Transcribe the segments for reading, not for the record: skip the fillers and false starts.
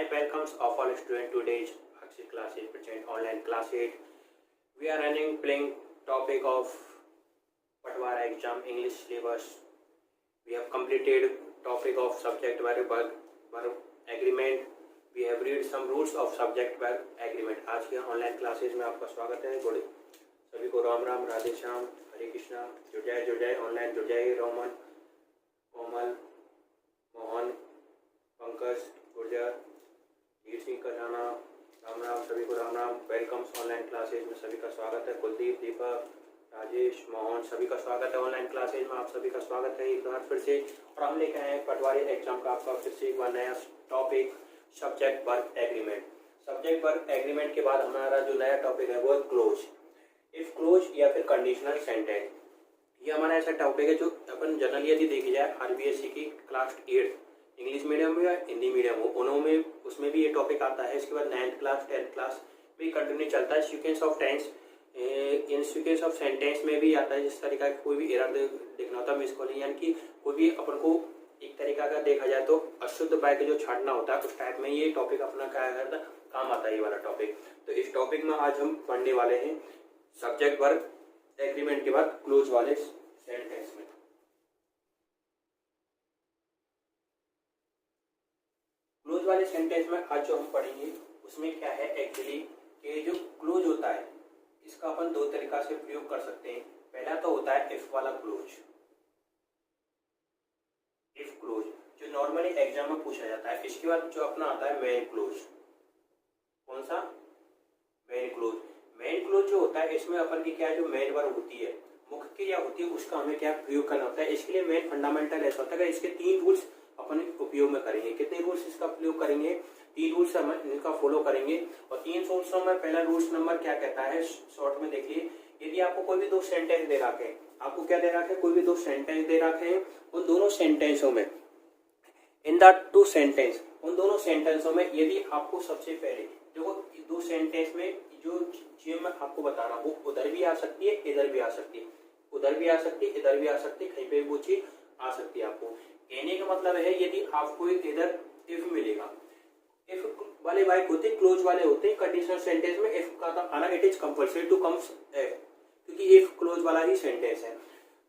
I welcomes of all students today's Akshi classes present online classes. We are running playing topic of Patwara exam English syllabus. We have completed topic of subject verb agreement. We have read some rules of subject verb agreement. आज के online classes में आपका स्वागत है। Good सभी को राम राम, राधे श्याम, हरे कृष्णा। जुड़ जाए ऑनलाइन जुड़ जाए। रोमन, कोमल, मोहन, पंकज, गुर्जर, वीर सिंह का जाना, राम राम, सभी को Ram Ram. Welcomes online classes में सभी का स्वागत है। कुलदीप, दीपक, राजेश, मोहन, सभी का स्वागत है ऑनलाइन क्लासेज में। आप सभी का स्वागत है एक बार फिर से। और हम लेकर आए हैं पटवारी एग्जाम का आपका फिर से एक बार नया topic subject verb agreement. Subject verb agreement के बाद हमारा जो नया टॉपिक है वो है क्लोज। इफ क्लोज या फिर कंडीशनल सेंटेंस। ये हमारा ऐसा टॉपिक है जो अपन जनरली यदि देखी जाए आरबीएससी की क्लास 8 इंग्लिश मीडियम हो या हिंदी मीडियम हो, उनमें उसमें भी ये टॉपिक आता है। इसके बाद 9th क्लास 10th क्लास भी कंटिन्यू चलता है। Sequence of tense, in sequence of sentence में भी आता है। जिस तरीका का कोई भी एरर देखना होता है मिसकॉलिंग, यानी कि कोई भी अपन को एक तरीका का देखा जाए तो अशुद्ध वाक्य जो छाटना होता है उस टाइप में ये टॉपिक अपना क्या करता है, काम आता है ये वाला टॉपिक। तो इस टॉपिक में आज हम पढ़ने वाले हैं सब्जेक्ट वर्ब एग्रीमेंट के बाद क्लोज वाले सेंटेंस में। क्लोज वाले सेंटेंस में आज जो हम पढ़ेंगे उसमें क्या है एक्चुअली कि जो क्लोज होता है इसका अपन दो तरीका से प्रयोग कर सकते हैं। पहला तो होता है इफ वाला क्लोज। इफ क्लोज जो नॉर्मली एग्जाम में पूछा जाता है। इसके बाद जो अपना आता है व्हेन क्लोज। कौन सा? When close. व्हेन क्लोज जो होता है इसमें अपन की क्या जो मेन वर्ब होती है, मुख्य क्रिया होती है, उसका हमें क्या प्रयोग करना होता है। इसके लिए मेन फंडामेंटल ऐसा होता है कि इसके 3 रूल्स अपन उपयोग में करेंगे। कितने रूल्स इसका प्रयोग करेंगे? 3 रूल्स हम इनका फॉलो करेंगे। और 3 रूल्सों में पहला रूल्स नंबर क्या कहता है, शॉर्ट में देखिए। यदि आपको कोई भी 2 सेंटेंस दे रखे हैं, आपको क्या दे रखे हैं, कोई भी 2 सेंटेंस दे रखे हैं, उन दोनों सेंटेंसों में इन द 2 सेंटेंस, उन दोनों सेंटेंसों में यदि आपको सबसे पहले देखो 2 सेंटेंस में जो चीज मैं आपको बता रहा हूँ वो उधर भी आ सकती है, इधर भी आ सकती है, उधर भी आ सकती है, इधर भी आ सकती है, कहीं पे वो चीज आ सकती है। आपको कहने का मतलब है यदि आपको इधर इफ मिलेगा, इफ वाले वाक्य होते क्लोज वाले होते हैं। कंडीशनल सेंटेंस में इफ का आना it is compulsory to comes if, क्योंकि इफ क्लोज वाला ही सेंटेंस है।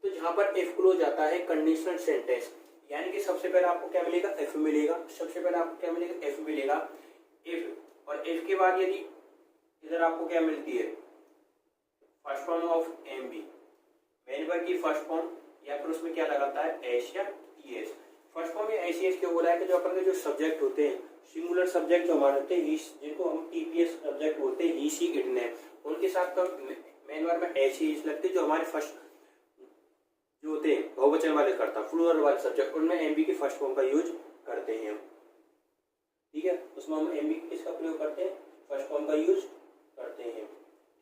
तो जहां पर इफ क्लोज आता है कंडीशनल सेंटेंस, यानी कि सबसे पहले आपको क्या मिलेगा, इफ मिलेगा। सबसे पहले आपको क्या मिलेगा, इफ मिलेगा। इफ और इफ के बाद यदि इधर आपको क्या मिलती है, first form of MB, main verb की फर्स्ट फॉर्म, या फिर उसमें क्या लगाता है एस या ईएस। फर्स्ट फॉर्म या एस क्यों बोला है कि जो अपन के जो सब्जेक्ट होते हैं, सिंगुलर सब्जेक्ट जो हमारे होते हैं, जिनको हम टीपीएस सब्जेक्ट बोलते हैं, ही सी इट ने, उनके साथ तो मेन वर्ब में एस ही लगते हैं। जो हमारे फर्स्ट जो होते हैं बहुवचन वाले करता फ्लूरल वाले सब्जेक्ट, उनमें एमबी की फर्स्ट फॉर्म का यूज करते हैं। ठीक है, उसमें हम एमबी किसका प्रयोग करते हैं, फर्स्ट फॉर्म का यूज करते हैं।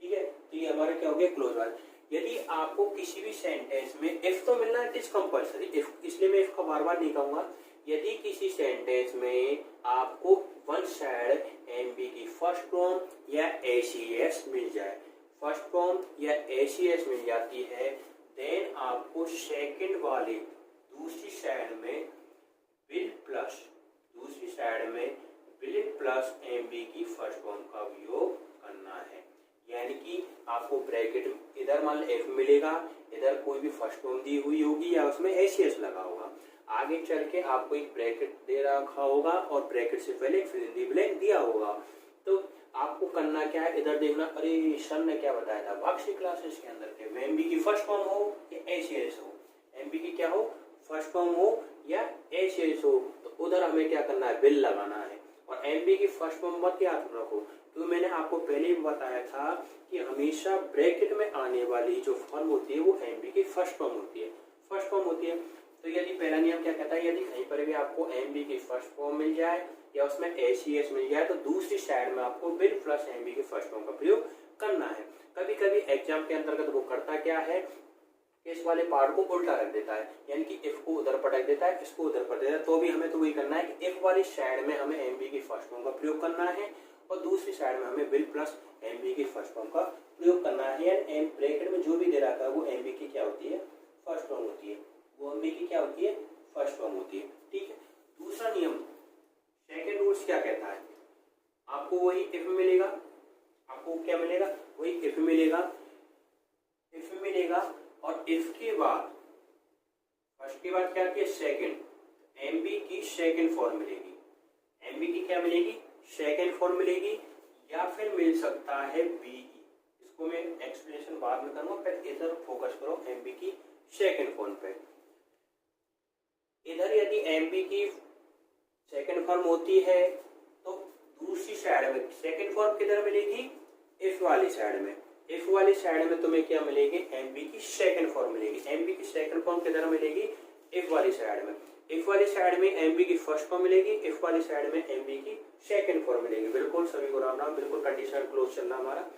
ठीक है, तो ये हमारे क्या हो गया क्लोज वाले। यदि आपको किसी भी सेंटेंस में इफ तो मिलना इट इज कंपल्सरी, इफ, इसलिए मैं इफ का बार बार नहीं कहूंगा। यदि किसी सेंटेंस में आपको वन साइड एमबी की फर्स्ट फॉर्म या एसीएस मिल जाए, फर्स्ट फॉर्म या एसीएस मिल जाती है, देन आपको सेकंड वाली दूसरी साइड में विल प्लस, दूसरी साइड में विल प्लस एमबी की फर्स्ट फॉर्म का उपयोग करना है। यानी कि आपको ब्रैकेट इधर मान लो एफ मिलेगा, इधर कोई भी फर्स्ट फॉर्म दी हुई होगी या उसमें एसीएस लगा होगा, आगे चल के आपको एक ब्रैकेट दे रखा होगा और ब्रैकेट से पहले फिर दी ब्लैंक दिया होगा। तो आपको करना क्या है, इधर देखना, अरे सर ने क्या बताया था बाकी क्लासेस के अंदर के, एमबी की फर्स्ट फॉर्म हो या एसीएस हो, एमबी की क्या हो, फर्स्ट फॉर्म हो या एसीएस हो, तो उधर हमें क्या करना है, बिल लगाना है। और एमबी की फर्स्ट फॉर्म मत याद रखो, तो मैंने आपको पहले ही बताया था कि हमेशा ब्रैकेट में आने वाली जो फॉर्म होती है वो एमबी की फर्स्ट फॉर्म होती है, फर्स्ट फॉर्म होती है। तो यदि पहला नियम क्या कहता है, यदि कहीं पर भी आपको एमबी की फर्स्ट फॉर्म मिल जाए या उसमें एसीएस मिल जाए, तो दूसरी साइड में आपको विल प्लस एमबी की फर्स्ट फॉर्म का प्रयोग करना है। कभी कभी एग्जाम के अंतर्गत वो करता क्या है, इस वाले पार्ट को उल्टा रख देता है, यानी कि इफ को उधर पटक देता है, इसको उधर पटक देता है। तो भी हमें तो वही करना है कि इफ वाली साइड में हमें एमबी की फर्स्ट फॉर्म का प्रयोग करना है और दूसरी साइड में हमें विल प्लस एमबी की फर्स्ट फॉर्म का प्रयोग करना है। यानी ब्रैकेट में जो भी दे रखा है वो एमबी की क्या होती है, फर्स्ट फॉर्म होती है, वो एमबी की क्या होती है, फर्स्ट फॉर्म होती है। ठीक है, दूसरा नियम सेकंड रूल्स क्या कहता है, सेकंड फॉर्म मिलेगी, एमबी की क्या मिलेगी, सेकंड फॉर्म मिलेगी, या फिर मिल सकता है बीई। इसको मैं एक्सप्लेनेशन बाद में करूंगा, पहले इधर फोकस करो एमबी की सेकंड फॉर्म पे। इधर यदि एमबी की सेकंड फॉर्म होती है तो दूसरी साइड में सेकंड फॉर्म किधर मिलेगी, एफ वाली साइड में। एफ वाली साइड में तुम्हें क्या मिलेगी, एमबी की सेकंड फॉर्म मिलेगी। एमबी की सेकंड फॉर्म किधर मिलेगी, एफ वाली साइड में। एफ वाली साइड में एमबी की फर्स्ट फॉर्म मिलेगी, एफ वाली साइड में एमबी की सेकंड फॉर्म मिलेगी। बिल्कुल सभी को राम राम, बिल्कुल कंडीशन क्लोज चल रहा हमारा।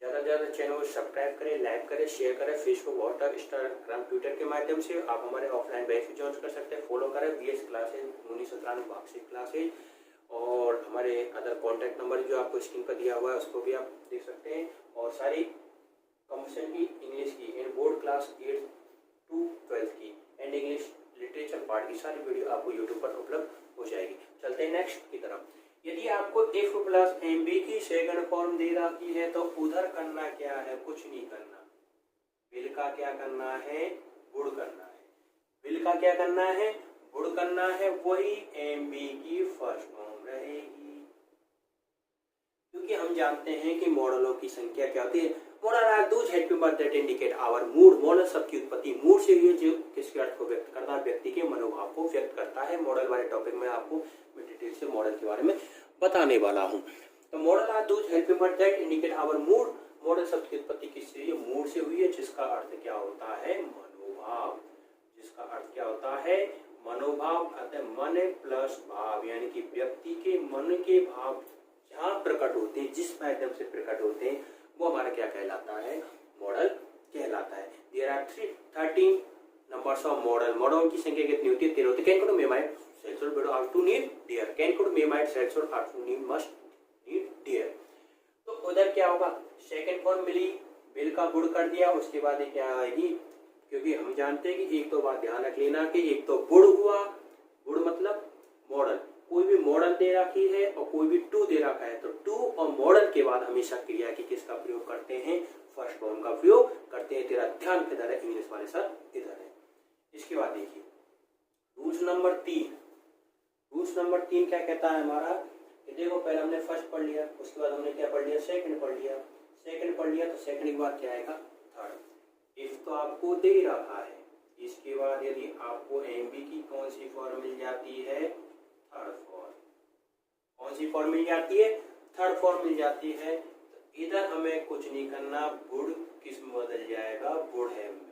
ज़्यादा से ज़्यादा चैनल को सब्सक्राइब करें, लाइक करें, शेयर करें। फेसबुक, व्हाट्सएप, इंस्टाग्राम, ट्विटर के माध्यम से आप हमारे ऑफलाइन बैच भी ज्वाइन कर सकते हैं। फॉलो करें बीएस क्लासेज, 1993 वार्षिक क्लासेज, और हमारे अदर कॉन्टैक्ट नंबर जो आपको स्क्रीन पर दिया हुआ है उसको भी आप देख सकते हैं। और सारी कंपटीशन की इंग्लिश की एंड बोर्ड क्लास 8 to 12 की एंड इंग्लिश लिटरेचर पार्ट की सारी वीडियो आपको यूट्यूब पर उपलब्ध हो जाएगी। चलते हैं नेक्स्ट की तरफ। यदि आपको एफ प्लस एम बी की सेकंड फॉर्म दे रखी है तो उधर करना क्या है, कुछ नहीं करना। बिल का क्या करना है, गुड़ करना है। बिल का क्या करना है, गुड़ करना है, वही एम बी की फर्स्ट फॉर्म रहेगी। क्योंकि हम जानते हैं कि मॉडलों की संख्या क्या होती है। Modal are those helping word that indicate our mood. Modal शब्द की उत्पत्ति मूड से हुई है, जो किसके अर्थ को व्यक्त करता है, व्यक्ति के मनोभाव को व्यक्त करता है। मॉडल वाले टॉपिक में आपको मैं डिटेल से मॉडल के बारे में बताने वाला हूँ। तो modal are those helping word that indicate our mood. Modal शब्द की उत्पत्ति किससे हुई है, मूड से हुई है, जिसका अर्थ क्या होता है, मनोभाव। जिसका अर्थ क्या होता है, मनोभाव। अतः मन प्लस भाव, यानी कि व्यक्ति के मन के भाव जहाँ प्रकट होते हैं, जिस माध्यम से प्रकट होते हैं, वो हमारा क्या कहलाता है, मॉडल कहलाता है। There are 13 numbers of model. Model की संख्या कितनी होती है, 13 होती है। Can could may might shall should will would are to need dare. Can could may might shall should are to need must need dare. तो उधर क्या होगा, सेकंड फॉर्म मिली, बिल का गुड़ कर दिया, उसके बाद ये क्या आएगी, क्योंकि हम जानते हैं कि एक तो बात ध्यान रख लेना कि एक तो गुड़ हुआ, गुड़ मतलब मॉडल। कोई भी मॉडल दे रखी है और कोई भी टू दे रखा है तो टू और मॉडल के बाद हमेशा क्रिया की किसका प्रयोग करते हैं, फर्स्ट फॉर्म का प्रयोग करते हैं। तेरा ध्यान किधर है, इंग्लिश वाले सर इधर है। इसके बाद देखिए रूल्स नंबर 3। रूल्स नंबर 3 क्या कहता है हमारा, कि देखो पहले हमने फर्स्ट पढ़ लिया, उसके बाद हमने क्या पढ़ लिया, सेकंड पढ़ लिया। सेकंड पढ़ लिया तो सेकंड के बाद क्या आएगा, थर्ड। इफ तो आपको दे रखा है, इसके बाद यदि आपको एमबी की कौन सी फॉर्म मिल जाती है, थर्ड फॉर्म। कौन सी फॉर्म मिल जाती है, थर्ड फॉर्म मिल जाती है। तो इधर हमें कुछ नहीं करना, गुड़ किस में बदल जाएगा, गुड़हैम में।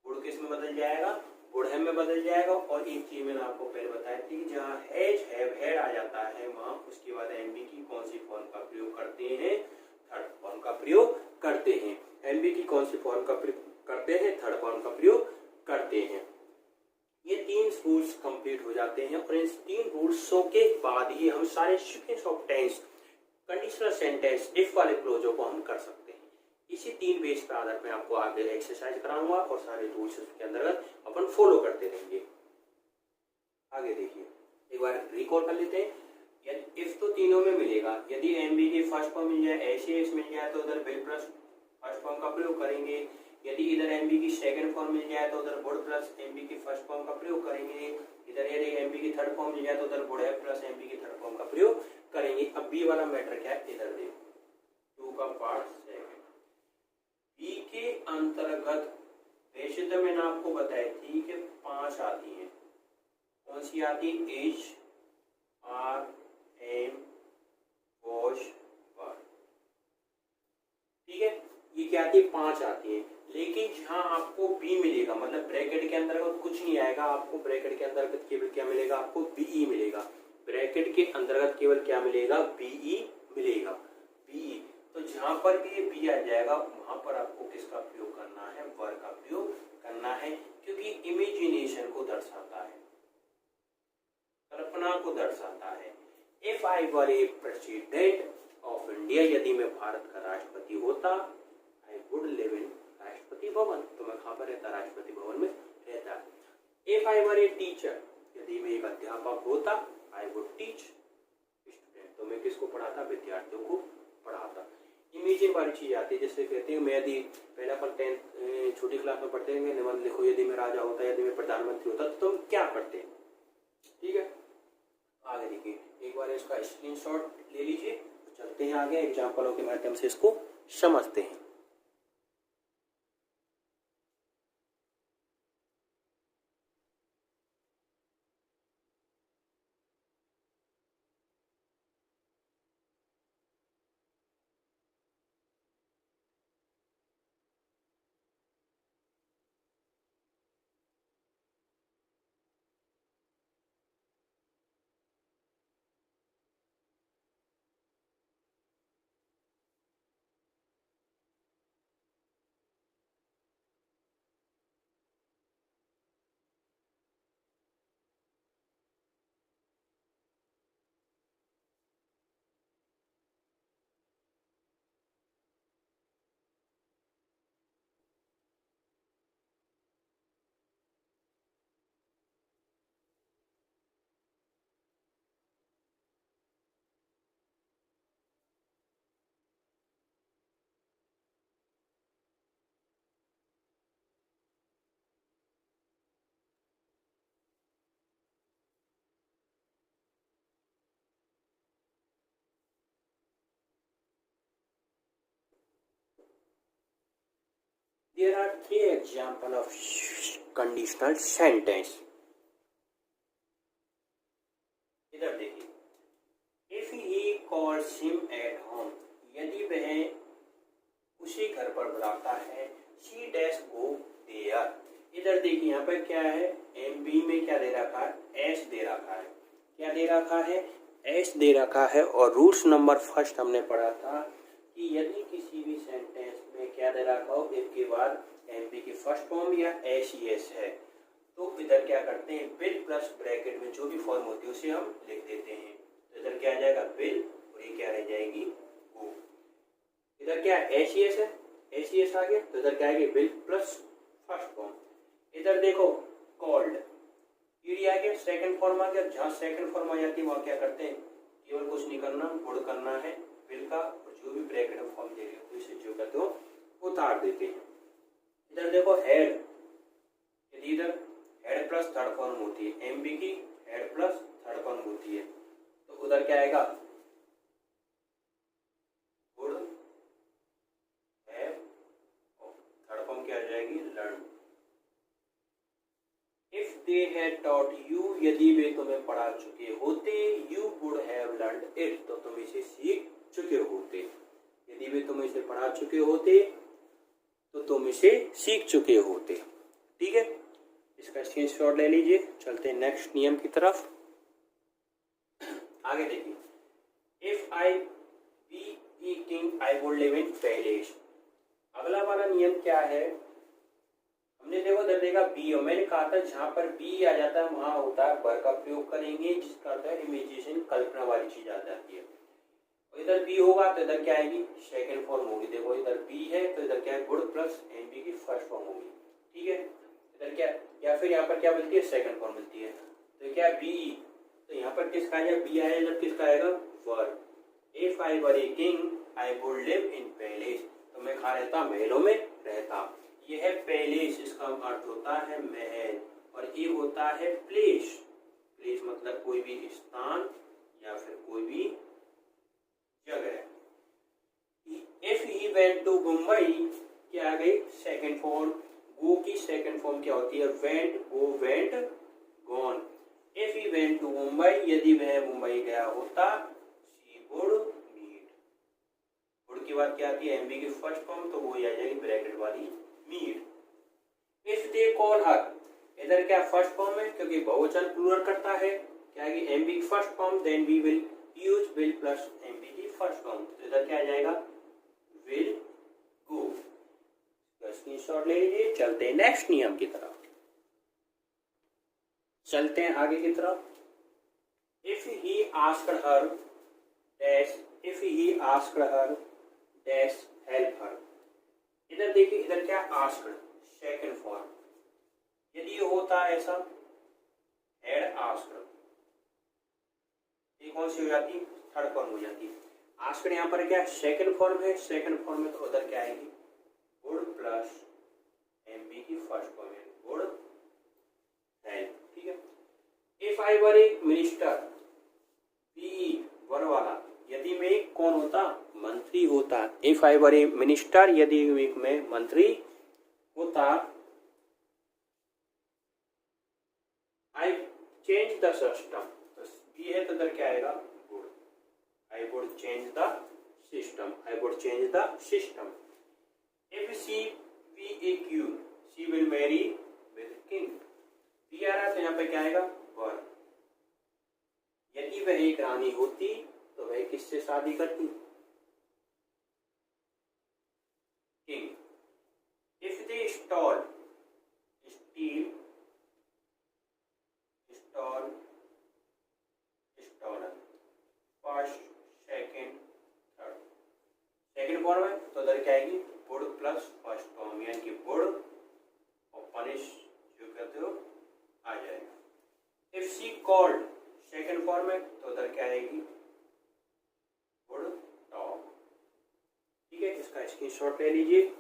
गुड़ किस में बदल जाएगा, गुड़हैम में बदल जाएगा। और एक चीज मैंने आपको पहले बताई थी, जहाँ हैज हैव हैड आ जाता है वहां उसके बाद एमबी की कौन सी फॉर्म का प्रयोग करते हैं, थर्ड फॉर्म का प्रयोग करते हैं। एमबी की कौन सी फॉर्म का प्रयोग करते हैं, थर्ड फॉर्म का प्रयोग करते हैं। ये 3 रूल्स कंप्लीट हो जाते हैं और इन 3 रूल्सों के बाद ही हम सारे sequence of tense, conditional sentence, if वाले क्लोजों को हम कर सकते हैं। इसी 3 बेस पर आधार में आपको आगे एक्सरसाइज कराऊंगा और सारे रूल्स के अंतर्गत अपन फॉलो करते रहेंगे। आगे देखिए एक बार रिकॉल कर लेते हैं। इफ तो तीनों में मिलेगा, यदि एमबी की फर्स्ट फॉर्म मिल जाए, एसीएस मिल जाए तो उधर बिल प्लस फर्स्ट फॉर्म का प्रयोग करेंगे। यदि इधर एमबी की सेकंड फॉर्म मिल जाए तो उधर गुड प्लस एमबी की फर्स्ट फॉर्म का प्रयोग करेंगे। इधर यदि एमबी की थर्ड फॉर्म मिल जाए तो उधर गुड है प्लस एमबी की थर्ड फॉर्म का प्रयोग करेंगे। अब बी वाला मैटर क्या है, इधर देखो 2 का पार्ट सेकंड। बी के अंतर्गत वैसे तो मैंने आपको बताई थी कि 5 आती है। कौन सी आती, H R M wash word, ठीक है, ये क्या आती है, 5 आती है। लेकिन जहां आपको बी मिलेगा, मतलब ब्रैकेट के अंतर्गत कुछ नहीं आएगा, आपको ब्रैकेट के अंतर्गत केवल क्या मिलेगा, आपको बीई मिलेगा। ब्रैकेट के अंतर्गत केवल क्या मिलेगा, बीई मिलेगा, बीई। तो जहां पर भी ये बी आ जाएगा वहां पर आपको किसका प्रयोग करना है, वर का प्रयोग करना है, क्योंकि इमेजिनेशन को दर्शाता है, कल्पना को दर्शाता है। If I were A president of India, यदि मैं भारत का राष्ट्रपति होता, आई वुड लिव इन राष्ट्रपति भवन, तो मैं कहाँ पर रहता, राष्ट्रपति भवन में रहता। If I were a teacher, यदि मैं एक अध्यापक होता, आई वुड टीच स्टूडेंट, तो मैं किसको पढ़ाता, विद्यार्थियों को पढ़ाता। इमेजिन वाली चीज आती है, जैसे कहते हैं मैं यदि पहले अपन 10th छोटी क्लास में पढ़ते हैं, निबंध लिखो, यदि मैं राजा होता, यदि मैं प्रधानमंत्री होता तो तुम क्या करते, इसका स्क्रीनशॉट ले लीजिए। चलते हैं आगे, एग्जाम्पलों के माध्यम से इसको समझते हैं। There are three examples of conditional sentence. इधर देखिए, if he calls him at home, यदि वह उसी घर पर बुलाता है, she dash go there. इधर देखिए यहाँ पर क्या है, MB में क्या दे रखा है, S दे रखा है। क्या दे रखा है, S दे रखा है। और रूल्स नंबर फर्स्ट हमने पढ़ा था कि यदि किसी भी सेंटेंस में क्या दे रखा हो, इसके बाद एमपी की फर्स्ट फॉर्म या एस है, तो इधर क्या करते हैं, विल प्लस ब्रैकेट में जो भी फॉर्म होती है उसे हम लिख देते हैं। तो इधर क्या आ जाएगा, विल, और ये क्या रह जाएगी, गो। इधर क्या एस है, एस आ गया, तो इधर क्या आएगी, विल प्लस फर्स्ट फॉर्म। इधर देखो कॉल्ड, ईडी आ गया, सेकंड फॉर्म आ गया। जहाँ सेकंड फॉर्म आ जाती है वहाँ क्या करते हैं, केवल कुछ नहीं करना, गुण करना है विल का, और जो भी ब्रैकेट में फॉर्म दे रही हो इसे जो कहते हो उतार देते हैं। इधर देखो हेड, यदि इधर हेड प्लस थर्ड फॉर्म होती है, एमबी की हेड प्लस थर्ड फॉर्म होती है, तो उधर क्या आएगा, गुड हैव, थर्ड फॉर्म क्या आ जाएगी, learn. If they had taught you, यदि वे तुम्हें पढ़ा चुके होते, you would have learned it, तो तुम इसे सीख चुके होते। यदि वे तुम इसे पढ़ा चुके होते तो तुम इसे सीख चुके होते। ठीक है, इसका स्क्रीनशॉट ले लीजिए। चलते हैं नेक्स्ट नियम की तरफ। आगे देखिए, if I be a king I would live in palace. अगला वाला नियम क्या है, हमने देखो इधर देखा बी, और मैंने कहा था जहां पर बी आ जाता है वहां होता है वर का प्रयोग करेंगे, जिसका अर्थ है इमेजिनेशन, कल्पना वाली चीज आ जाती है। इधर बी होगा तो इधर क्या आएगी, सेकंड फॉर्म होगी। देखो इधर बी है तो इधर क्या है, गुड प्लस एनबी की फर्स्ट फॉर्म होगी। ठीक है, इधर क्या, या फिर यहाँ पर क्या मिलती है, सेकंड फॉर्म मिलती है। तो क्या बी, तो यहाँ पर किसका आएगा, बी आएगा, इधर किसका आएगा, were. If I were a king I would live in palace, तो मैं कहाँ रहता, महलों में रहता। यह है पैलेस, इसका अर्थ होता है महल, और ये होता है प्लेस। प्लेस मतलब कोई भी स्थान या फिर कोई भी जगह। If he went to Mumbai, क्या आ गई, सेकंड फॉर्म। गो की सेकंड फॉर्म क्या होती है, went, go, went, gone. If he went to Mumbai, यदि वह मुंबई गया होता, शी वुड मीट। वुड की बात क्या आती है, एमबी की फर्स्ट फॉर्म, तो वो आ जाएगी ब्रैकेट वाली, meet. If they call her, इधर क्या फर्स्ट फॉर्म है, क्योंकि बहुवचन प्लूरल करता है, क्या आएगी, एमबी की first form, then we will use will plus MB की फर्स्ट फॉर्म, तो इधर क्या आ जाएगा, विल गो। स्क्रीनशॉट ले लीजिए। चलते हैं नेक्स्ट नियम की तरफ, चलते हैं आगे की तरफ। If he asked her dash, if he asked her dash help her. इधर देखिए, इधर क्या आस्क्ड, सेकंड फॉर्म। यदि होता है ऐसा, हैड आस्क्ड, ये कौन सी हो जाती, थर्ड फॉर्म हो जाती। आस्क्ड यहाँ पर क्या, सेकंड फॉर्म है, सेकंड फॉर्म में तो उधर क्या आएगी, गुड प्लस एमबी की फर्स्ट फॉर्म है, गुड हेल्प। ठीक है, if I were a minister, be होता, मंत्री होता। If I were a minister, यदि मैं मंत्री होता, I change the system, be है तो इधर क्या आएगा, would. I would change the system, I would change the system. If she be a queen, she will marry with king. Be आ रहा है तो यहाँ पे क्या आएगा, वर। यदि वह एक रानी होती तो वह किससे शादी करती, king. If they stall, steel, stall, stolen, first, second, third. Second form है तो उधर क्या आएगी, वुड प्लस फर्स्ट फॉर्म, यानी कि वुड और पनिश जो कहते हो आ जाएगा। If she called, second form है तो उधर क्या आएगी, वुड टॉक। ठीक है, इसका स्क्रीनशॉट ले लीजिए,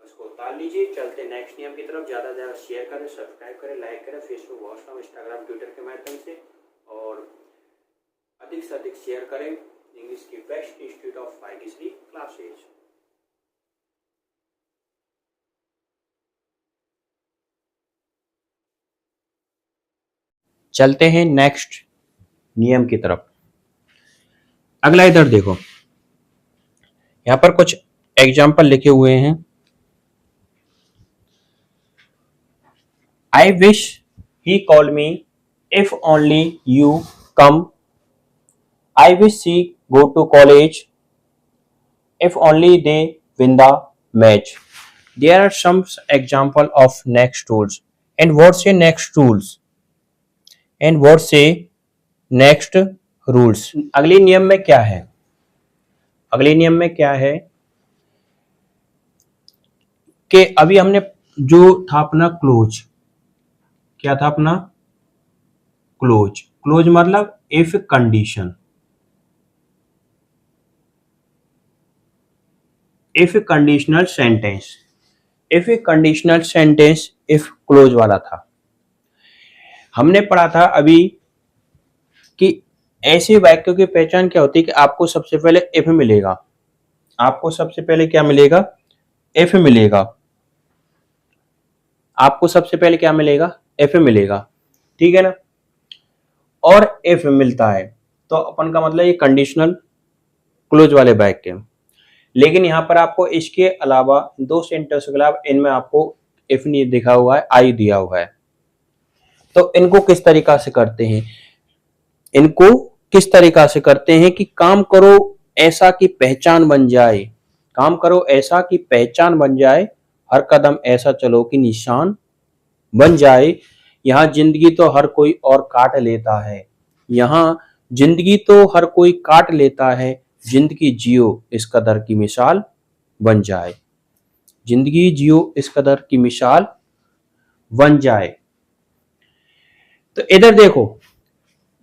उसको उतार लीजिए। चलते नेक्स्ट नियम की तरफ। ज़्यादा से ज़्यादा शेयर करें, सब्सक्राइब करें, लाइक करें फेसबुक, व्हाट्सएप, इंस्टाग्राम, ट्विटर के माध्यम से, और अधिक से अधिक शेयर करें इंग्लिश की best institute of Bhagyashree classes. चलते हैं नेक्स्ट नियम की तरफ। अगला इधर देखो, यहां पर कुछ एग्जाम्पल लिखे हुए हैं। I wish he call me if only you come. I wish she go to college if only they win the match. There are some example of next rules and what say next rules and what say next rules. अगले नियम में क्या है, अगले नियम में क्या है कि अभी हमने जो था अपना क्लोज, क्या था अपना क्लोज। क्लोज मतलब if condition, if conditional sentence, if conditional sentence if clause वाला था। हमने पढ़ा था अभी कि ऐसे वाक्यों की पहचान क्या होती है कि आपको सबसे पहले इफ मिलेगा, आपको सबसे पहले क्या मिलेगा, इफ मिलेगा, आपको सबसे पहले क्या मिलेगा, इफ मिलेगा। ठीक है ना, और इफ मिलता है तो अपन का मतलब ये कंडीशनल क्लोज वाले वाक्य। लेकिन यहां पर आपको इसके अलावा दो सेंटेंस के अलावा इनमें आपको इफ नहीं दिखा हुआ है, आई दिया हुआ है। तो इनको किस तरीका से करते हैं, इनको किस तरीका से करते हैं कि काम करो ऐसा कि पहचान बन जाए, काम करो ऐसा कि पहचान बन जाए, हर कदम ऐसा चलो कि निशान बन जाए। यहां जिंदगी तो हर कोई और काट लेता है, यहां जिंदगी तो हर कोई काट लेता है, जिंदगी जियो इस कदर की मिसाल बन जाए, जिंदगी जियो इस कदर की मिसाल बन जाए। तो इधर देखो,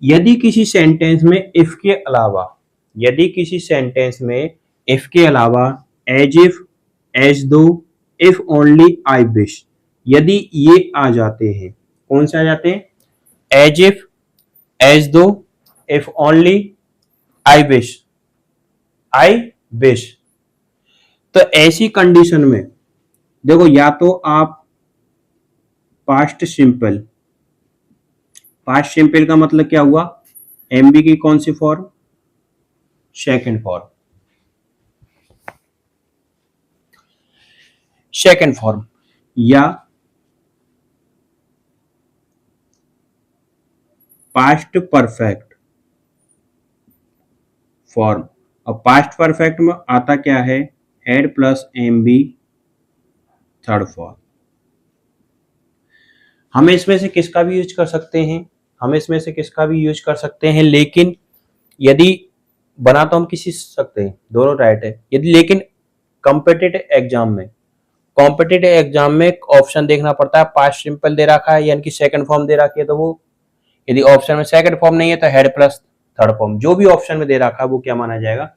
यदि किसी सेंटेंस में इफ के अलावा, यदि किसी सेंटेंस में इफ के अलावा एज इफ, एज दो, इफ ओनली, आई विश, यदि ये आ जाते हैं, कौन से आ जाते हैं, एज इफ, एज दो, if only, I wish, I wish. तो ऐसी कंडीशन में देखो, या तो आप पास्ट सिंपल, पास्ट सिंपल का मतलब क्या हुआ, एमबी की कौन सी form, second form, second form, या पास्ट परफेक्ट फॉर्म। और पास्ट परफेक्ट में आता क्या है, had plus MB third form. हम इसमें से किसका भी यूज कर सकते हैं, हम इसमें से किसका भी यूज कर सकते हैं, लेकिन यदि बना तो हम किसी से सकते हैं, दोनों राइट है। यदि लेकिन कॉम्पिटिटिव एग्जाम में, कॉम्पिटिटिव एग्जाम में ऑप्शन देखना पड़ता है, पास्ट सिंपल दे रखा है यानी कि सेकंड फॉर्म दे रखी है तो वो, यदि ऑप्शन में सेकंड फॉर्म नहीं है तो हेड प्लस थर्ड फॉर्म, जो भी ऑप्शन में दे रखा है वो क्या माना जाएगा,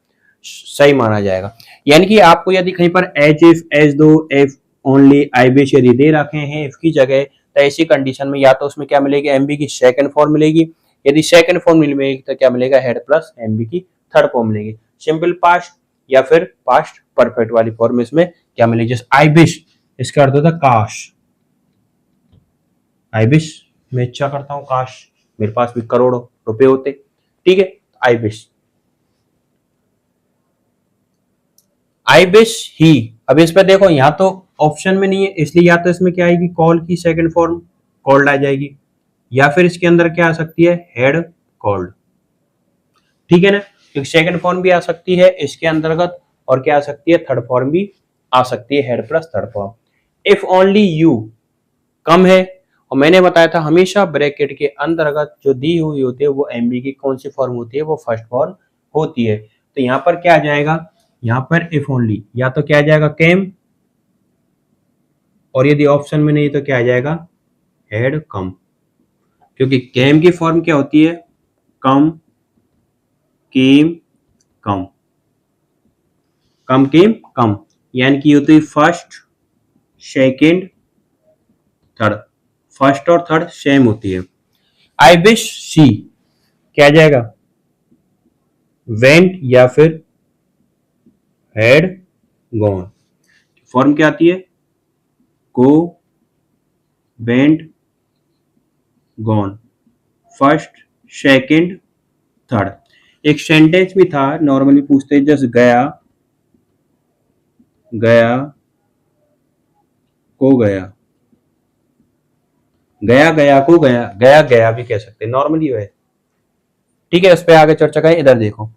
सही माना जाएगा। यानी कि आपको यदि कहीं पर एज इफ, एज दो, इफ ओनली, आई विश यदि दे रखे हैं इफ की जगह, तो ऐसी कंडीशन में या तो उसमें क्या मिलेगी, एमबी की सेकंड फॉर्म मिलेगी, यदि सेकंड फॉर्म मिलेगी तो क्या मिलेगा, हेड प्लस एमबी की थर्ड फॉर्म मिलेगी। सिंपल पास्ट या फिर पास्ट परफेक्ट वाली फॉर्म इसमें क्या मिलेगी, जैसे आई विश, इसका अर्थ होता है काश। आई विश, मैं इच्छा करता हूं काश मेरे पास भी करोड़ों रुपए होते, ठीक है, आई विश। आई विश ही, अब इस पर देखो यहां तो ऑप्शन में नहीं है, इसलिए या तो इसमें क्या आएगी, कॉल की सेकंड फॉर्म कॉल्ड आ जाएगी, या फिर इसके अंदर क्या आ सकती है, हैड कॉल्ड, ठीक है ना, क्योंकि सेकंड फॉर्म भी आ सकती है इसके अंतर्गत, और क्या आ सकती है, थर्ड फॉर्म भी आ सकती है, had plus third form. If only you कम है, और मैंने बताया था हमेशा ब्रैकेट के अंतर्गत जो दी हुई होती है वो एमबी की कौन सी फॉर्म होती है, वो फर्स्ट फॉर्म होती है। तो यहां पर क्या आ जाएगा, यहां पर इफ ओनली या तो क्या आ जाएगा केम, और यदि ऑप्शन में नहीं तो क्या आ जाएगा, हैड कम, क्योंकि केम की फॉर्म क्या होती है, कम केम कम, कम केम कम, यानी कि होती है फर्स्ट सेकेंड थर्ड, फर्स्ट और थर्ड सेम होती है। आई विश सी क्या आ जाएगा, वेंट या फिर हैड गॉन, फॉर्म क्या आती है, गो went gone, first second third. एक सेंटेंस भी था नॉर्मली पूछते, जस्ट गया गया को गया, गया गया को गया, गया गया भी कह सकते हैं नॉर्मली है, ठीक है। उस पर आगे चर्चा करें। इधर देखो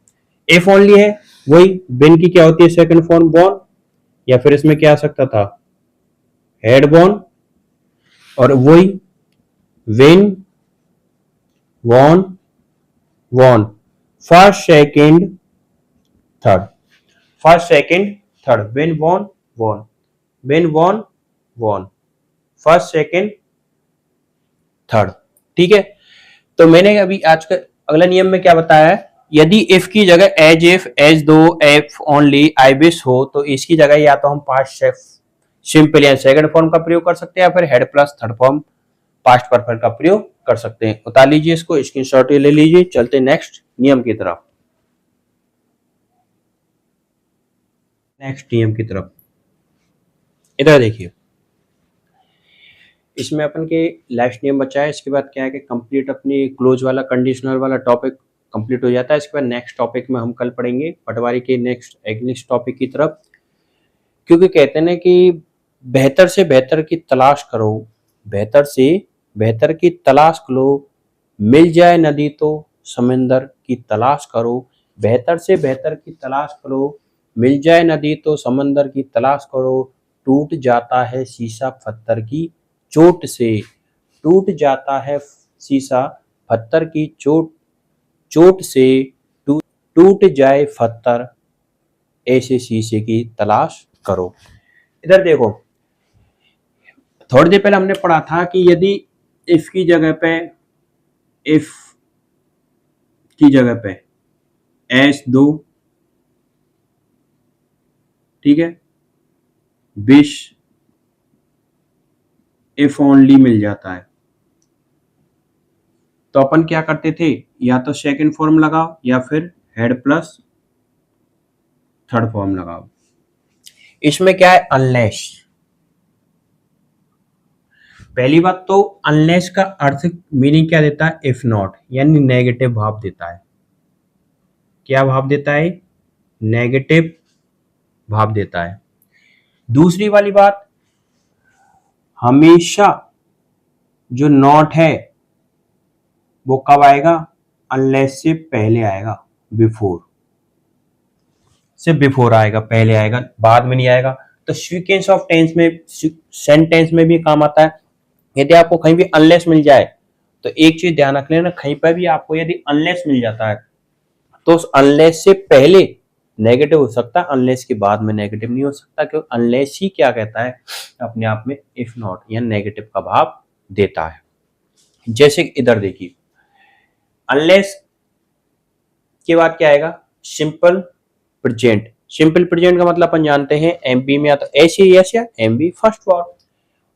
इफ ओनली है, वही बिन की क्या होती है, सेकंड फॉर्म बॉर्न, या फिर इसमें क्या आ सकता था, हेड बॉर्न, और वही win won won, first second third, first second third, win won won, win won won, first second third, ठीक है। तो मैंने अभी आज का अगला नियम में क्या बताया है, यदि इफ की जगह एज इफ, एज दो, इफ ओनली, आई विश हो, तो इसकी जगह या तो हम पास्ट सिंपल या सेकंड फॉर्म का प्रयोग कर सकते हैं, या फिर head plus third form past perfect का प्रयोग कर सकते हैं। उतार लीजिए इसको, स्क्रीनशॉट ले लीजिए। चलते नेक्स्ट नियम की तरफ, नेक्स्ट नियम की तरफ। इधर देखिए, इसमें अपन के लास्ट नियम बचा है, इसके बाद क्या है कि कंप्लीट अपनी क्लोज वाला कंडीशनल वाला टॉपिक कंप्लीट हो जाता है। इसके बाद नेक्स्ट टॉपिक में हम कल पढ़ेंगे पटवारी के नेक्स्ट टॉपिक की तरफ, क्योंकि कहते हैं ना कि बेहतर से बेहतर की तलाश करो, बेहतर से बेहतर की तलाश करो, मिल जाए नदी तो समंदर की तलाश करो, बेहतर से बेहतर की तलाश करो, मिल जाए नदी तो समंदर की तलाश करो, टूट जाता है शीशा पत्थर की चोट से, टूट जाता है शीशा पत्थर की चोट से, टूट जाए पत्थर ऐसे शीशे की तलाश करो। इधर देखो, थोड़ी देर पहले हमने पढ़ा था कि यदि इफ की जगह पे, इफ की जगह पे एस दो, ठीक है, विश इफ ओनली मिल जाता है, तो अपन क्या करते थे, या तो सेकंड फॉर्म लगाओ या फिर हेड प्लस थर्ड फॉर्म लगाओ। इसमें क्या है, अनलेस, पहली बात तो अनलेस का अर्थ मीनिंग क्या देता है, इफ नॉट, यानी नेगेटिव भाव देता है। क्या भाव देता है, नेगेटिव भाव देता है। दूसरी वाली बात, हमेशा जो नॉट है वो कब आएगा, अनलेस से पहले आएगा, बिफोर से बिफोर आएगा, पहले आएगा, बाद में नहीं आएगा। तो सीक्वेंस ऑफ टेंस में, सेंटेंस में भी काम आता है। यदि आपको कहीं भी अनलेस मिल जाए तो एक चीज ध्यान रख लेना, कहीं पर भी आपको यदि अनलेस मिल जाता है तो उस अनलेस से पहले नेगेटिव हो सकता है, अनलेस के बाद में नेगेटिव नहीं हो सकता, क्योंकि अनलेस ही क्या कहता है अपने आप में इफ नॉट या नेगेटिव का भाव देता है। जैसे इधर देखिए, अनलेस के बाद क्या आएगा, सिंपल प्रेजेंट। सिंपल प्रेजेंट का मतलब अपन जानते हैं एमपी में या तो ऐसी यस या एमबी फर्स्ट वर्ड।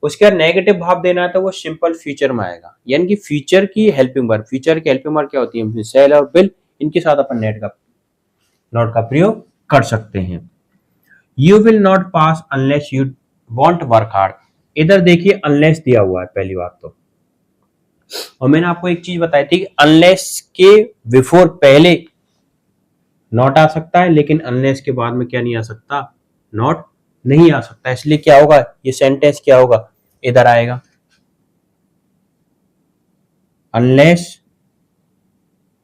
उसके बाद नेगेटिव भाव देना है तो वो सिंपल फ्यूचर में आएगा, यानी कि फ्यूचर की हेल्पिंग वर्ब। फ्यूचर की हेल्पिंग वर्ब क्या होती है, सेल और बिल, इनके साथ अपन नेट का नॉट का प्रयोग कर सकते हैं। You will not pass unless you want work hard. इधर देखिए अनलेस दिया हुआ है पहली बात तो, और मैंने आपको एक चीज बताई थी कि अनलेस के बिफोर पहले नॉट आ सकता है, लेकिन अनलेस के बाद में क्या नहीं आ सकता, नॉट नहीं आ सकता। इसलिए क्या होगा, ये सेंटेंस क्या होगा, इधर आएगा unless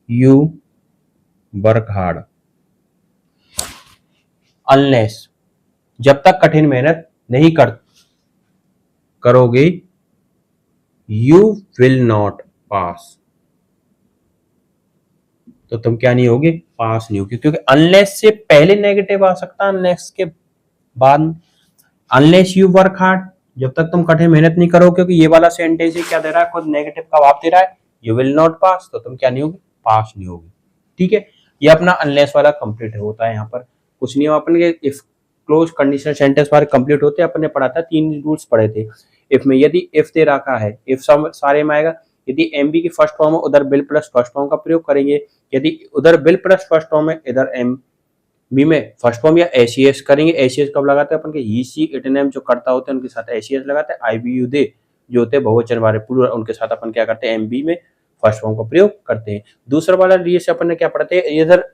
you work hard. Unless जब तक कठिन मेहनत नहीं करोगे, यू विल नॉट पास, तो तुम क्या नहीं होगे, पास नहीं होगे। क्योंकि अनलेस से पहले नेगेटिव आ सकता है, अनलेस के बाद। अनलेस यू वर्क हार्ड, जब तक तुम कठिन मेहनत नहीं करो, क्योंकि ये वाला सेंटेंस ही क्या दे रहा है, खुद नेगेटिव का भाव दे रहा है, यू विल नॉट पास, तो तुम क्या नहीं होगे, पास नहीं होगे। ठीक है, ये अपना अनलेस वाला कंप्लीट होता है। यहाँ पर कुछ नहीं, अपन के इफ क्लोज कंडीशनल सेंटेंस हमारे कंप्लीट होते हैं। अपन ने पढ़ा था, 3 रूल्स पढ़े थे इफ में। यदि इफ दे रखा है, इफ सारे में आएगा। यदि एमबी की फर्स्ट फॉर्म है, उधर बिल प्लस फर्स्ट फॉर्म का प्रयोग करेंगे। यदि उधर बिल प्लस फर्स्ट फॉर्म है, इधर एम बी में फर्स्ट फॉर्म या एसीएस करेंगे। एसीएस कब लगाते हैं अपन के, ही सी इट नेम जो करता होते हैं उनके साथ एसीएस लगाते हैं। आईबीयू दे जो होते हैं बहुवचन वाले पूर्व, उनके साथ अपन क्या करते हैं, एमबी में फर्स्ट फॉर्म का प्रयोग करते हैं। दूसरा वाला लिए से अपन ने क्या पढ़ते हैं, इधर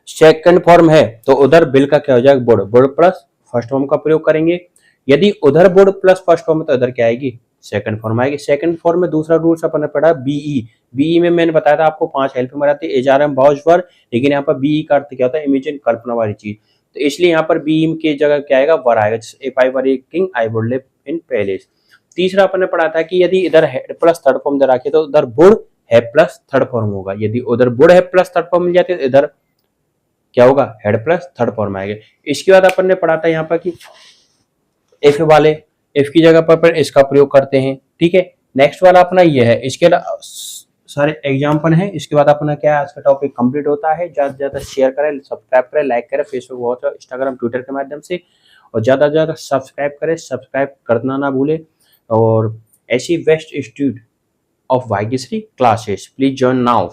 सेकंड फॉर्म है तो उधर बिल का क्या हो जाएगा, बुड, बुड प्लस फर्स्ट फॉर्म का प्रयोग करेंगे। यदि उधर बुड प्लस फर्स्ट फॉर्म है तो इधर क्या आएगी, सेकंड फॉर्म आएगी। सेकंड फॉर्म में दूसरा रूल्स अपन ने पढ़ा बीई। बीई में मैंने बताया था आपको 5 हेल्प में रहती है, एजारम बाउज वर्ड, लेकिन यहाँ पर बीई का अर्थ क्या होता है, इमेजिन कल्पना वाली चीज। तो इसलिए यहाँ पर बीई की जगह क्या आएगा, वर आएगा। If I were a king I would live in palace. तीसरा अपन ने पढ़ा था कि यदि इधर हेड प्लस थर्ड फॉर्म दे रखे तो उधर बुड है प्लस थर्ड फॉर्म होगा। यदि उधर बुड है प्लस थर्ड फॉर्म मिल जाती है तो इधर क्या होगा, हेड प्लस थर्ड फॉर्म आएगा। इसके बाद अपन ने पढ़ा था यहाँ पर कि एफ वाले, एफ की जगह पर इसका प्रयोग करते हैं। ठीक है, नेक्स्ट वाला अपना ये है। इसके सारे एग्जाम्पल हैं। इसके बाद अपना क्या है, आज का टॉपिक कंप्लीट होता है। ज्यादा से ज्यादा शेयर करें, सब्सक्राइब करें, लाइक करें फेसबुक, व्हाट्सएप, इंस्टाग्राम, ट्विटर के माध्यम से, और ज्यादा से ज्यादा सब्सक्राइब करें, सब्सक्राइब करना ना भूले। और ऐसी best institute of Bhagyashree classes, please join now,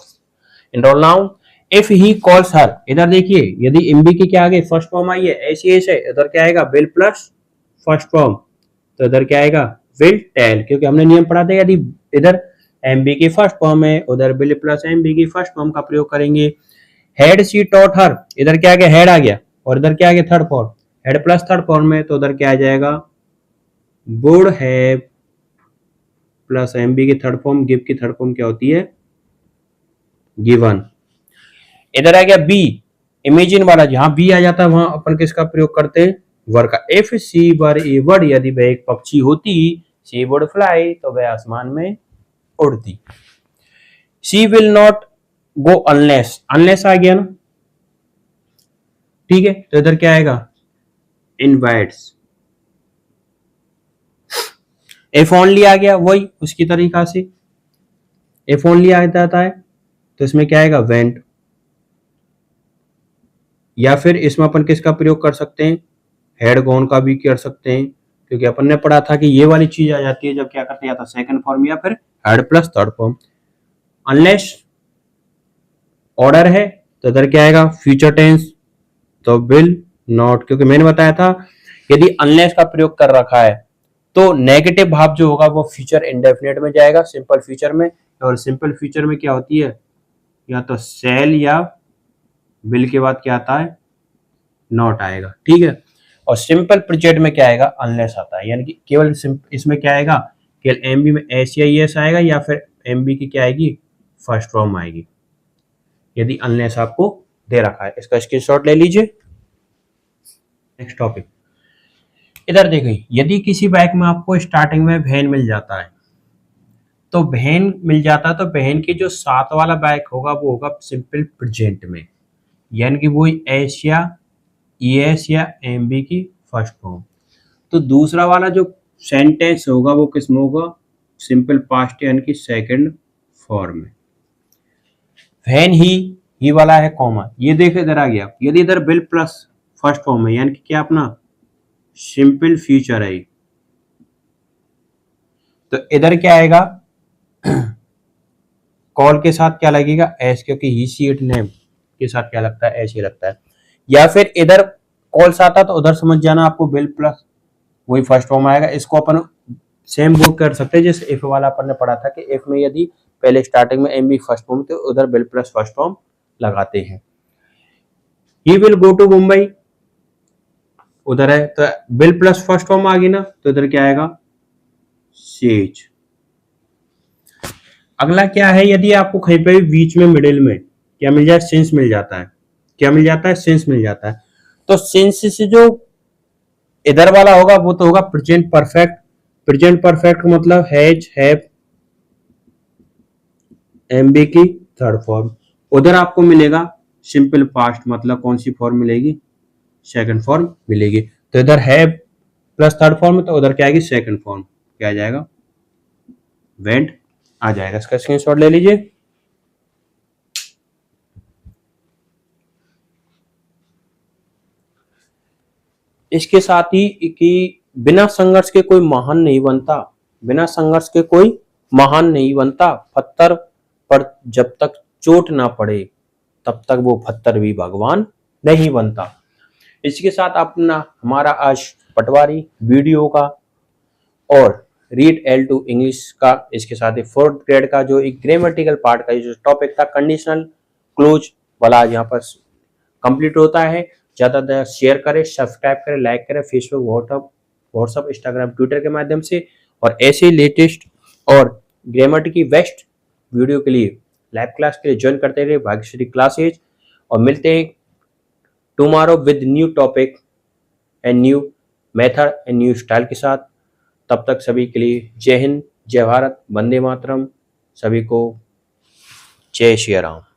enrol now. If he calls her, इधर देखिए यदि एमबी की क्या आगे फर्स्ट फॉर्म आई है, एसीएस है, इधर क्या आएगा, बिल प्लस फर्स्ट फॉर्म, तो इधर क्या आएगा, विल टेल। क्योंकि हमने नियम पढ़ा था, यदि इधर एमबी की फर्स्ट फॉर्म है, उधर बिल प्लस एमबी की फर्स्ट फॉर्म का प्रयोग करेंगे। हेड सी टॉट हर, इधर क्या आ गया, हेड आ गया, और इधर क्या आ गया, third form, head plus third form में, तो उधर क्या आ जाएगा, वुड हैव प्लस एमबी की थर्ड फॉर्म, गिव की थर्ड फॉर्म क्या होती है, गिवन। इधर आ गया बी, इमेजिन वाला, जहां बी आ जाता है वहां अपन किसका प्रयोग करते हैं, वर का। If C were A bird, यदि वह एक पक्षी होती, सी वुड फ्लाई, तो वह आसमान में उड़ती। She will not go unless, unless आ गया ना, ठीक है, तो इधर क्या आएगा, इनवाइट्स। इफ ओनली आ गया, वही उसकी तरीका से इफ ओनली आ जाता है, तो इसमें क्या आएगा, वेंट। या फिर इसमें अपन किसका प्रयोग कर सकते हैं, हेड गॉन का भी कर सकते हैं। क्योंकि अपन ने पढ़ा था कि ये वाली चीज आ जाती है जब क्या करते हैं, या तो सेकंड फॉर्म या फिर head plus third form. Unless order है तो इधर क्या आएगा, फ्यूचर टेंस, तो विल नॉट। क्योंकि मैंने बताया था यदि अनलेस का प्रयोग कर रखा है तो नेगेटिव भाव जो होगा वो फ्यूचर इंडेफिनिट में जाएगा, सिंपल फ्यूचर में। और सिंपल फ्यूचर में क्या होती है, या तो सेल या विल के बाद क्या आता है, नॉट आएगा। ठीक है, और सिंपल प्रेजेंट में क्या आएगा, अनलेस आता है। यानी कि केवल इसमें क्या आएगा, केवल एमबी में एस या एस आएगा, या फिर एमबी की क्या आएगी, फर्स्ट फॉर्म आएगी, यदि अनलेस आपको दे रखा है। इसका स्क्रीनशॉट ले लीजिए। नेक्स्ट टॉपिक, इधर देखिए, यदि किसी बाइक में आपको स्टार्टिंग में वैन मिल जाता है, तो वैन मिल जाता है, तो वैन की जो साथ वाला बाइक होगा वो होगा सिंपल प्रेजेंट में, यानी कि वो एस या ईएस या एमबी की फर्स्ट फॉर्म। तो दूसरा वाला जो सेंटेंस होगा वो किस में होगा, सिंपल पास्ट यानी कि सेकंड फॉर्म में। वैन ही वाला है कॉमा, ये देखो इधर आ गया। यदि इधर बिल प्लस फर्स्ट फॉर्म है, यानी कि क्या अपना सिंपल फ्यूचर है, तो इधर क्या आएगा, कॉल के साथ क्या लगेगा, एस, क्योंकि ही सी इट नेम के साथ क्या लगता है, ऐसे लगता है। या फिर इधर कॉल्स आता तो उधर समझ जाना आपको विल प्लस वही फर्स्ट फॉर्म आएगा। इसको अपन सेम वो कर सकते हैं जैसे इफ वाला अपन ने पढ़ा था कि इफ में यदि पहले स्टार्टिंग में एम बी फर्स्ट फॉर्म तो उधर विल प्लस फर्स्ट फॉर्म लगाते हैं। He will go to Mumbai, उधर है तो विल प्लस फर्स्ट फॉर्म आ गई ना, तो इधर क्या आएगा, सेज। अगला क्या है, यदि आपको कहीं पे भी बीच में मिडिल में क्या मिल जाए, सिंस मिल जाता है। क्या मिल जाता है, सिंस मिल जाता है। तो सिंस से जो इधर वाला होगा वो तो होगा प्रेजेंट परफेक्ट। प्रेजेंट परफेक्ट मतलब हैज, हैव, एमबी की थर्ड फॉर्म। उधर आपको मिलेगा सिंपल पास्ट, मतलब कौन सी फॉर्म मिलेगी, सेकंड फॉर्म मिलेगी। तो इधर हैव प्लस थर्ड फॉर्म, तो उधर क्या आएगी, सेकंड फॉर्म। क्या आ जाएगा, वेंट आ जाएगा। इसका स्क्रीनशॉट ले लीजिए। इसके साथ ही कि बिना संघर्ष के कोई महान नहीं बनता, बिना संघर्ष के कोई महान नहीं बनता। पत्थर पर जब तक चोट ना पड़े तब तक वो पत्थर भी भगवान नहीं बनता। इसके साथ अपना हमारा आज पटवारी वीडियो का और रीड L2 इंग्लिश का, इसके साथ ही फोर्थ ग्रेड का जो एक ग्रामेटिकल पार्ट का जो टॉपिक था कंडीशनल क्लोज वाला आज यहाँ पर कंप्लीट होता है। ज़्यादा शेयर करें, सब्सक्राइब करें, लाइक करें फेसबुक, व्हाट्सअप, इंस्टाग्राम, ट्विटर के माध्यम से। और ऐसे लेटेस्ट और ग्रामर की बेस्ट वीडियो के लिए लाइव क्लास के लिए ज्वाइन करते रहिए भाग्यश्री क्लासेज। और मिलते हैं tomorrow with new topic and new method and new style के साथ। तब तक सभी के लिए जय हिंद, जय भारत, वंदे मातरम। सभी को जय श्री राम।